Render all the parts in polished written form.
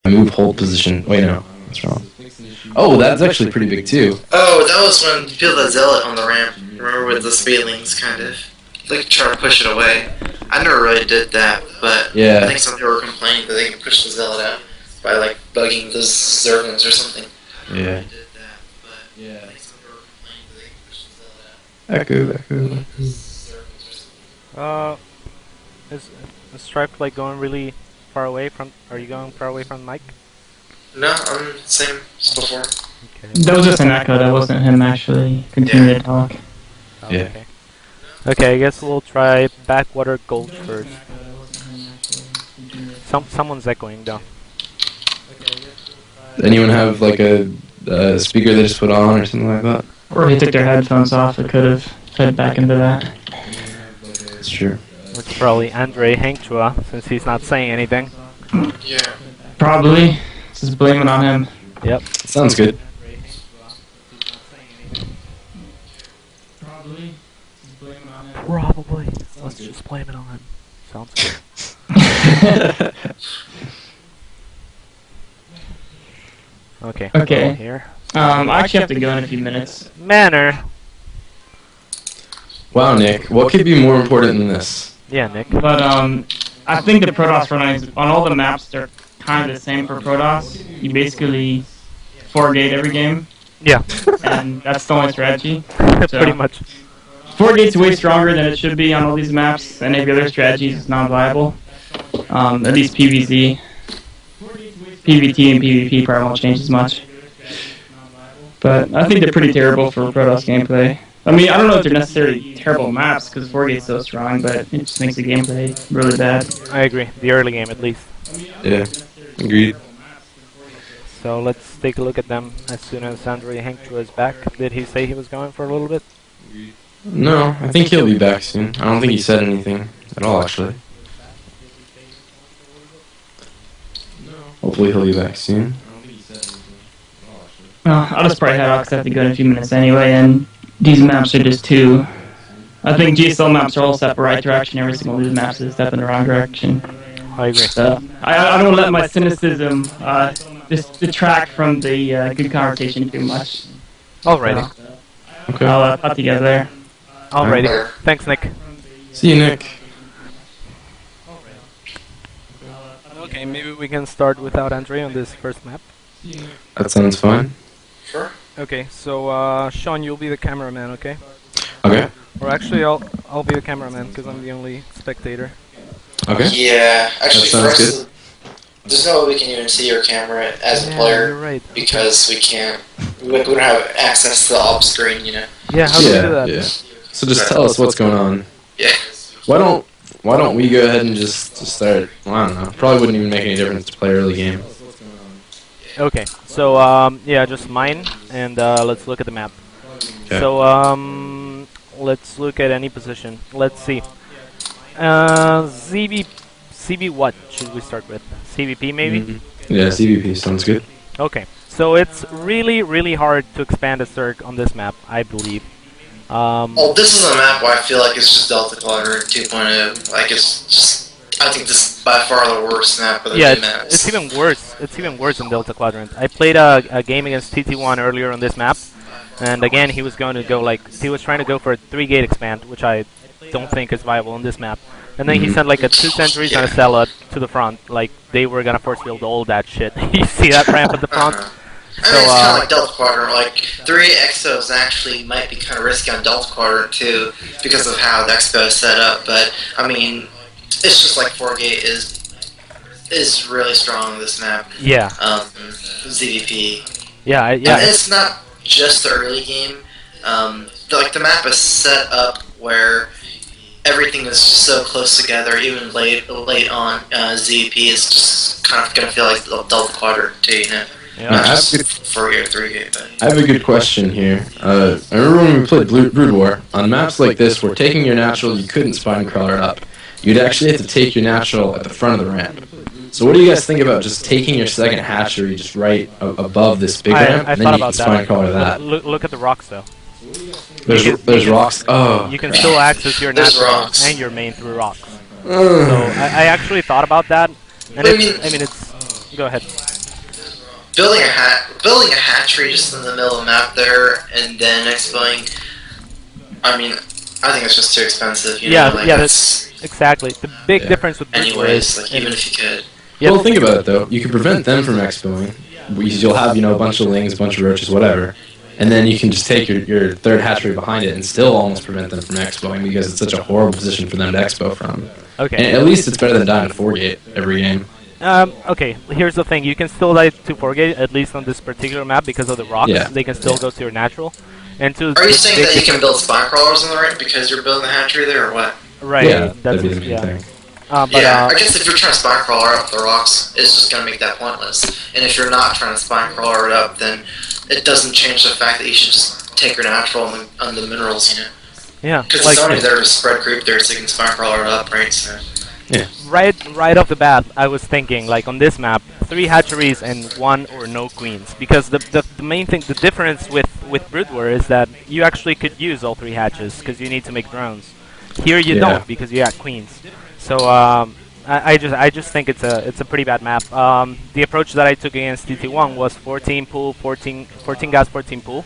move hold position. Wait, no. What's wrong? Oh, that's actually pretty big, too. Oh, that was when you feel the zealot on the ramp. Remember with the speedlings, kind of. Like, try to push it away. I never really did that, but Yeah. I think some people were complaining that they can push the zealot out by, like, bugging the zerglings or something. Yeah. Echo. Is Stripe like going really far away from? Are you going far away from the mic? No, I'm same as before. Okay. That was just an echo, that wasn't him actually continuing to talk. Oh, Yeah. Okay. Okay, I guess we'll try Backwater Gulch first. Someone's echoing though. Anyone have, like, a speaker they just put on or something like that? Or they took their headphones off, it could have fed back into that. That's true. It's probably Andre Hengchua, since he's not saying anything. Yeah. Probably. Just blame it on him. Yep. Sounds good. Probably. Just blame it on him. Probably. Let's just blame it on him. Sounds good. Okay. Okay. Here. I actually have to go in a few minutes. Manor. Wow, Nick. What could be more important than this? Yeah, Nick. But I think the Protoss runnings on all the maps they're kind of the same for Protoss. You basically 4-gate every game, Yeah. and that's the only strategy. Pretty much. 4-gate's way stronger than it should be on all these maps, and every other strategy is non-viable. At least PvZ. PvT and PvP probably won't change as much. But I think they're pretty terrible for Protoss gameplay. I mean, I don't know if they're necessarily terrible maps, because 4-gate's so strong, but it just makes the gameplay really bad. I agree. The early game, at least. Yeah. Agreed. So let's take a look at them as soon as Andre Hengchua is back. Did he say he was going for a little bit? No, I think he'll be back soon. I don't think he said anything at all, actually. Hopefully he'll be back soon. I'll just probably head out because I have to go in a few minutes anyway, and these maps are just too... I think GSL maps are all set for right direction, every single one of these maps is a step in the wrong direction. I agree. So, I don't let my cynicism just detract from the good conversation too much. Alrighty. So, Okay. I'll talk to you guys there. Alrighty. Thanks, Nick. See you, Nick. Okay, maybe we can start without Andre on this first map. That sounds fine. Sure. Okay, so Sean, you'll be the cameraman, okay? Okay. Or actually, I'll be the cameraman because I'm the only spectator. Okay. Yeah, actually, That sounds first, there's no way we can even see your camera as a Yeah, player you're right. because we don't have access to the off screen, you know. Yeah, how do we do that? Yeah. So just tell us what's going on. Yeah. Why don't we go ahead and just start? Well, I don't know. Probably wouldn't even make any difference to play early game. Okay, so yeah, just mine, and let's look at the map. Okay. So let's look at any position. Let's see. CB what should we start with? CVP maybe? Yeah, CVP sounds good. Okay, so it's really hard to expand a Zerg on this map, I believe. Well, this is a map where I feel like it's just Delta Quadrant 2.0. Like, it's just... I think this is by far the worst map of the Yeah, two maps. it's even worse. It's even worse than Delta Quadrant. I played a game against TT1 earlier on this map, and again he was going to go he was trying to go for a 3-gate expand, which I don't think is viable on this map. And then he sent like a 2 sentries and a Zealot to the front, like they were gonna force field all that shit. You see that ramp at the front? I mean, it's kind of like Delta Quadrant. Like, 3 Expos actually might be kind of risky on Delta Quadrant too, because of how the Expo is set up. But I mean, it's just like 4-gate is really strong on this map. Yeah. ZVP. Yeah, And it's not just the early game. Like, the map is set up where everything is so close together. Even late on, ZVP is just kind of gonna feel like Delta Quadrant too, you know. Yeah. Not just 4-gate or 3-gate, but... I have a good question here. I remember when we played Brood War, on maps like this where taking your natural you couldn't spine crawler up. You'd actually have to take your natural at the front of the ramp. So what do you guys think about just taking your second hatchery just right above this big ramp, I and then thought you can about spine crawler that? Look at the rocks though. There's rocks. Oh. You can still access your There's natural rocks. and your main through rocks. So I actually thought about that, and But I I mean mean- it's. Go ahead. building a hatchery just in the middle of the map there, and then expoing. I mean, I think it's just too expensive. You know? Like, that's exactly the big difference with anyways, like even if you could. Yeah, well, think about it though. You can prevent them from expoing. You'll have a bunch of lings, a bunch of roaches, whatever, and then you can just take your third hatchery behind it and still almost prevent them from expoing because it's such a horrible position for them to expo from. Okay. And at least it's better than dying to 4-gate every game. Okay, here's the thing. You can still die to 4-gate, at least on this particular map, because of the rocks. Yeah. They can still go to your natural. And to Are you saying that you can build spine crawlers on the right because you're building the hatchery there, or what? Right. Yeah, that'd be the main thing. I guess if you're trying to spine crawler up the rocks, it's just going to make that pointless. And if you're not trying to spine crawler it up, then it doesn't change the fact that you should just take your natural on the minerals, you know? Yeah. Because it's only there to spread creep there so you can spine crawler it up, right? So. Yeah. Right off the bat, I was thinking, like, on this map, 3 hatcheries and 1 or no queens. Because the main thing, the difference with Brood War is that you actually could use all 3 hatches, because you need to make drones. Here you don't, because you got queens. So, I just think it's a pretty bad map. The approach that I took against TT1 was 14 pool, 14 gas, 14 pool,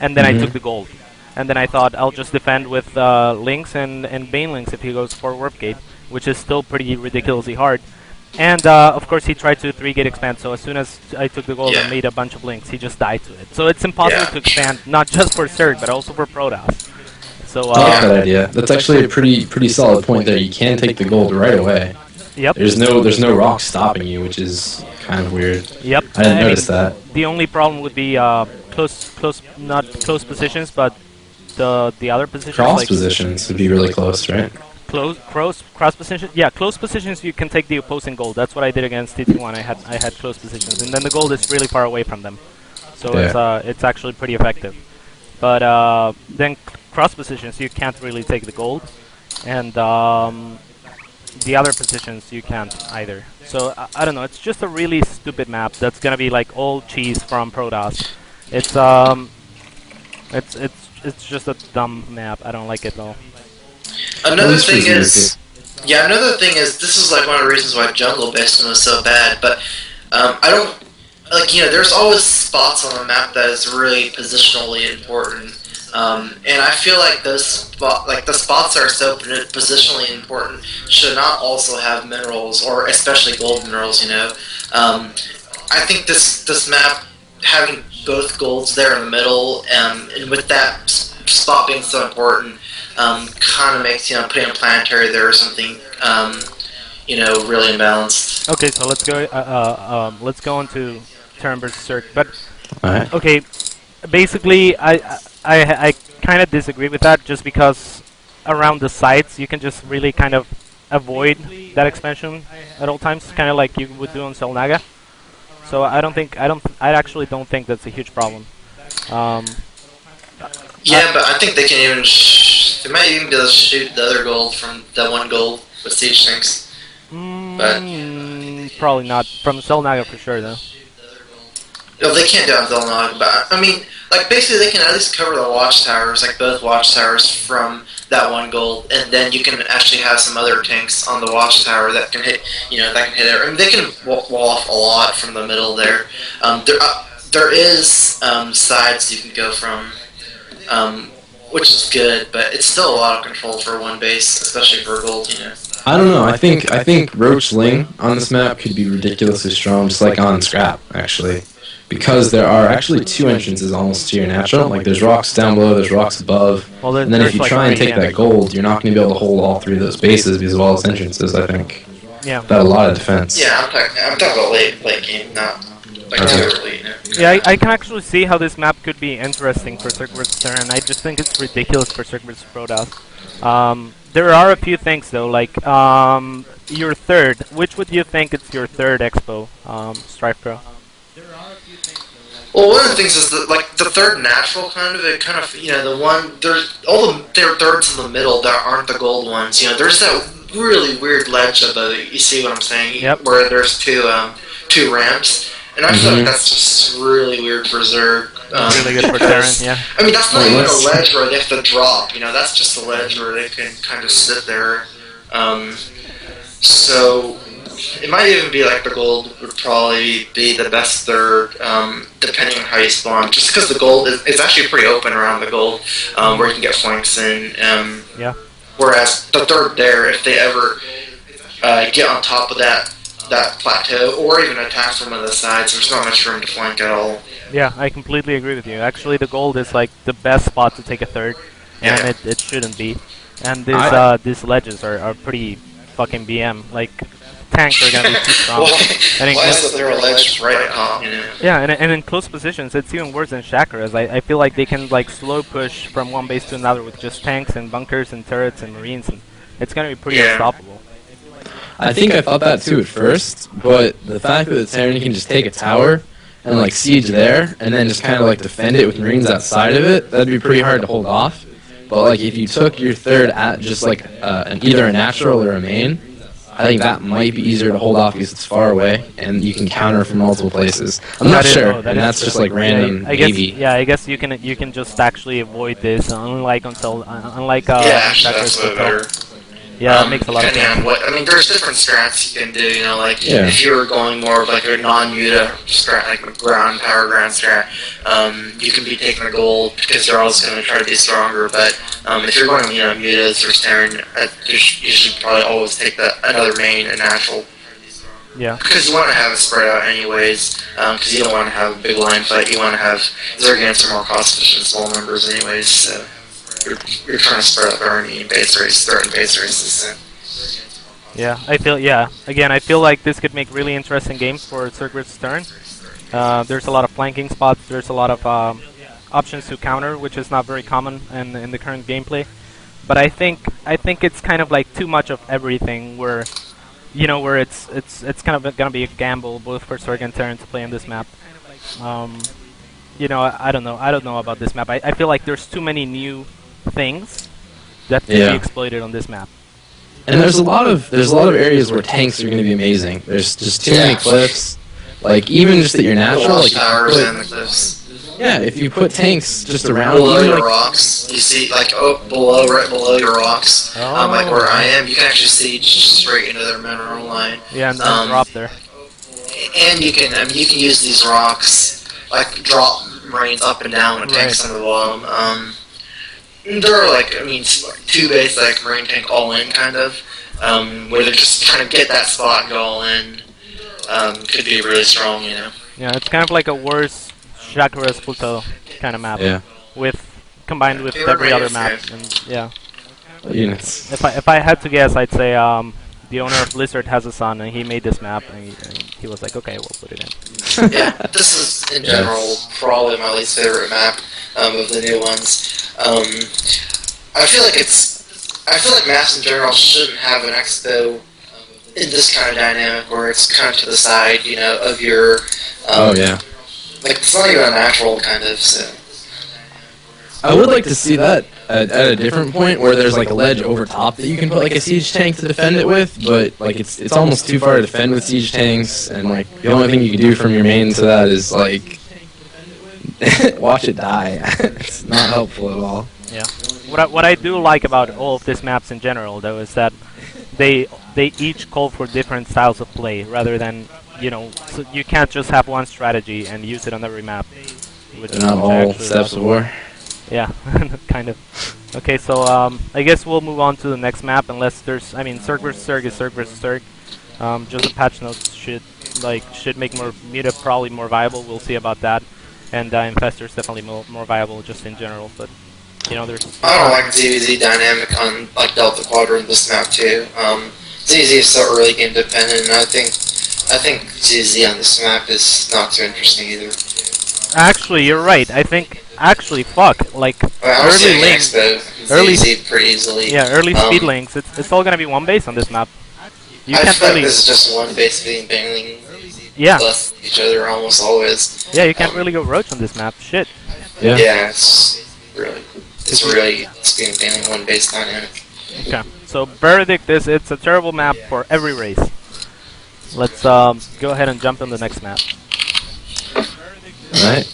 and then I took the gold. And then I thought I'll just defend with Lynx and Banelings if he goes for Warp Gate, which is still pretty ridiculously hard. And of course he tried to 3-gate expand, so as soon as I took the gold and made a bunch of Lynx, he just died to it. So it's impossible to expand, not just for Zerg, but also for Protoss. So, I like that idea. That's actually a pretty solid point there. You can take the gold right away. Yep. There's no rock stopping you, which is kind of weird. Yep. I didn't notice that. The only problem would be not close positions, but the other positions. Cross positions would be really close, right? Cross positions. Yeah, close positions. You can take the opposing gold. That's what I did against TT1. I had close positions, and then the gold is really far away from them, so it's actually pretty effective. But then cross positions, you can't really take the gold, and the other positions you can't either. So I don't know. It's just a really stupid map. That's gonna be like all cheese from Protoss. It's just a dumb map. I don't like it though. Another thing is this is like one of the reasons why Jungle Bastion was so bad. But I don't like there's always spots on the map that is really positionally important. And I feel like the spots that are so positionally important should not also have minerals, or especially gold minerals. I think this map having both golds there in the middle, and with that spot being so important, kind of makes putting a planetary there or something, really imbalanced. Okay, so let's go on to turn versus Zerg. But Alright. Okay, basically I kind of disagree with that, just because around the sites you can just really kind of avoid that expansion at all times, kind of like you would do on Selnaga. So I actually don't think that's a huge problem. Yeah, but I think they can even they might even be able to shoot the other gold from that one gold with siege tanks. But probably not from Selnaga for sure though. No, they can't do it on Villanova, but I mean, like basically they can at least cover the watchtowers, like both watchtowers from that one gold, and then you can actually have some other tanks on the watchtower that can hit, that can hit it. I mean, they can wall off a lot from the middle there. There is sides you can go from, which is good, but it's still a lot of control for one base, especially for gold, I don't know. I think Roach Ling on this map could be ridiculously strong, just like on Scrap, actually. Because there are actually 2 entrances almost to your natural. Like, there's rocks down below, there's rocks above. Well, and then if you try and take that gold, you're not going to be able to hold all 3 of those bases because of all those entrances, I think. Yeah. That a lot of defense. Yeah, I'm talking about late game, not like too early. Yeah, I can actually see how this map could be interesting for Zerg vs. Terran. I just think it's ridiculous for Zerg vs. Protoss. There are a few things though, like your third. Which would you think is your third expo, Strife Pro? Well, one of the things is that, like, the third natural the one, there's all the thirds in the middle that aren't the gold ones. There's that really weird ledge above it. You see what I'm saying? Yep. Where there's two ramps, and I feel like that's just really weird for Zerg. Really good for Terran, yeah. I mean, that's not even a ledge where they have to drop. That's just a ledge where they can kind of sit there. So it might even be like the gold would probably be the best third, depending on how you spawn. Just because the gold is actually pretty open around the gold, where you can get flanks in. Yeah. Whereas the third there, if they ever get on top of that plateau, or even attack from one of the sides, there's not much room to flank at all. Yeah, I completely agree with you. Actually, the gold is like the best spot to take a third, and it shouldn't be. And these ledges are pretty fucking BM. Like, tanks are gonna be too strong. Why is there a ledge right at top? You know? Yeah, and in close positions, it's even worse than chakras. I feel like they can like slow push from one base to another with just tanks and bunkers and turrets and marines, and it's gonna be pretty unstoppable. I think I thought that too at first, but the fact that the Terran can just take a tower and like siege there, and then just kind of like defend it with marines outside of it, that'd be pretty hard to hold off. But like if you took your third at just like either a natural or a main, I think that might be easier to hold off because it's far away and you can counter from multiple places. I'm not sure, and that's just like random maybe. Yeah, I guess you can just actually avoid this, unlike that's way better. Yeah, it makes a lot of sense. There's different strats you can do, you know, like if you were going more of like a non-muta strat, like a ground strat, you can be taking the gold because they're always going to try to be stronger, but if you're going, you know, mutas or Terran, you should probably always take another main, a natural. Yeah. Because you want to have it spread out anyways, because you don't want to have a big line fight, you want to have Zergans are more cost efficient small numbers anyways, so. You're trying to spread out the army in base race, starting base races. So. Yeah, I feel like this could make really interesting games for Zerg vs. Terran. There's a lot of flanking spots. There's a lot of options to counter, which is not very common in the current gameplay. But I think it's kind of like too much of everything, where it's kind of gonna be a gamble both for Zerg and Terran to play on this map. I don't know about this map. I feel like there's too many new things that can be exploited on this map. And there's a lot of areas where tanks are going to be amazing. There's just too many cliffs. Like even just at your natural, like towers and the cliffs. Yeah, if you put tanks just around below your rocks, you see like right below your rocks, like where I am, you can actually see straight into their mineral line. Yeah, and drop there. And you can use these rocks like drop marines up and down with tanks on the bottom. There are like two base like marine tank all in kind of, where they're just trying to get that spot and go all in. Could be really strong, you know. Yeah, it's kind of like a worse Chakras Plateau kind of map. Yeah. Combined with every other map, and Units. If I had to guess, I'd say the owner of Blizzard has a son, and he made this map, and he was like, okay, we'll put it in. Yeah, this is in general probably my least favorite map of the new ones. I feel like maps in general shouldn't have an expo in this kind of dynamic where it's kind of to the side, you know, of your. Like it's not even a natural kind of. So. I would like to see that at a different point where there's like a ledge over top that you can put like a siege tank to defend it with, but like it's almost too far to defend with siege tanks, and like the only thing you can do from your main to that is like watch it die. It's not helpful at all. Yeah. What I do like about all of these maps in general, though, is that they each call for different styles of play, rather than so you can't just have one strategy and use it on every map. They're not all steps of war. Yeah, kind of. Okay, so I guess we'll move on to the next map, unless there's, Zerg vs. Zerg is Zerg vs. Zerg. Just the patch notes should make Muta probably more viable. We'll see about that, and Infestor's definitely more viable just in general. But there's. I don't like ZVZ dynamic on like Delta Quadrant this map too. ZVZ is so early game dependent, and I think ZVZ on this map is not too interesting either. Actually, you're right. I think. Actually, fuck, like, early links, pretty easily. Yeah, early speed links, it's all gonna be one base on this map. I feel like this is just one base being banging plus each other almost always. Yeah, you can't really go roach on this map, shit. Yeah, it's really being banging one base dynamic. Okay, so verdict is it's a terrible map for every race. Let's go ahead and jump on the next map. Alright.